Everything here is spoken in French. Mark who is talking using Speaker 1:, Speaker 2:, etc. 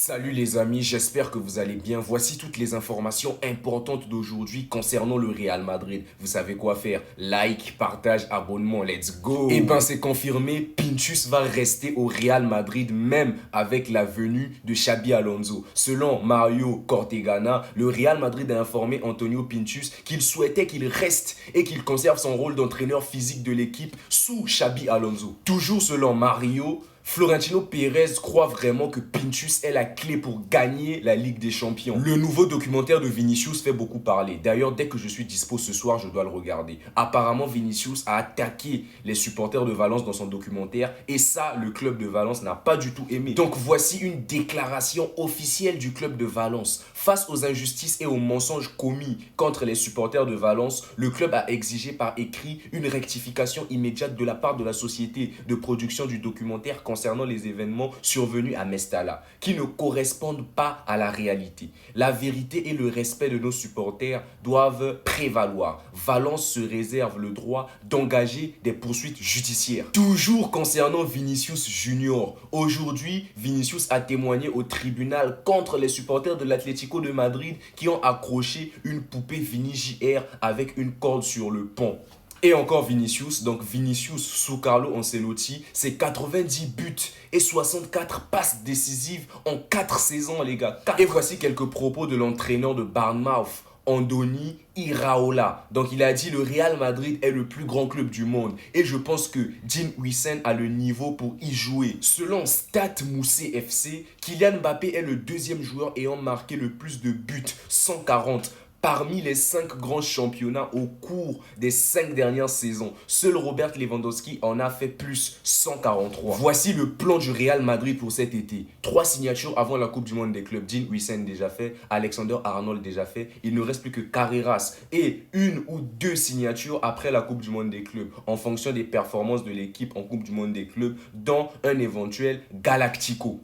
Speaker 1: Salut les amis, j'espère que vous allez bien. Voici toutes les informations importantes d'aujourd'hui concernant le Real Madrid. Vous savez quoi faire? Like, partage, abonnement, let's go! Eh ben c'est confirmé, Pintus va rester au Real Madrid même avec la venue de Xabi Alonso. Selon Mario Cortegana, le Real Madrid a informé Antonio Pintus qu'il souhaitait qu'il reste et qu'il conserve son rôle d'entraîneur physique de l'équipe sous Xabi Alonso. Toujours selon Mario, Florentino Pérez croit vraiment que Pintus est la clé pour gagner la Ligue des Champions. Le nouveau documentaire de Vinicius fait beaucoup parler. D'ailleurs, dès que je suis dispo ce soir, je dois le regarder. Apparemment, Vinicius a attaqué les supporters de Valence dans son documentaire et ça, le club de Valence n'a pas du tout aimé. Donc voici une déclaration officielle du club de Valence. Face aux injustices et aux mensonges commis contre les supporters de Valence, le club a exigé par écrit une rectification immédiate de la part de la société de production du documentaire concernant les événements survenus à Mestalla, qui ne correspondent pas à la réalité. La vérité et le respect de nos supporters doivent prévaloir. Valence se réserve le droit d'engager des poursuites judiciaires. Toujours concernant Vinicius Junior, aujourd'hui, Vinicius a témoigné au tribunal contre les supporters de l'Atlético de Madrid qui ont accroché une poupée Vini JR avec une corde sur le pont. Et encore Vinicius, donc Vinicius sous Carlo Ancelotti, c'est 90 buts et 64 passes décisives en 4 saisons les gars. Et voici quelques propos de l'entraîneur de Bournemouth, Andoni Iraola. Donc il a dit le Real Madrid est le plus grand club du monde et je pense que Dean Huijsen a le niveau pour y jouer. Selon Stat Moussé FC, Kylian Mbappé est le deuxième joueur ayant marqué le plus de buts, 140. Parmi les 5 grands championnats au cours des 5 dernières saisons, seul Robert Lewandowski en a fait plus, 143. Voici le plan du Real Madrid pour cet été. 3 signatures avant la Coupe du Monde des clubs. Dean Huijsen déjà fait, Alexander Arnold déjà fait. Il ne reste plus que Carreras et 1 ou 2 signatures après la Coupe du Monde des clubs en fonction des performances de l'équipe en Coupe du Monde des clubs dans un éventuel Galactico.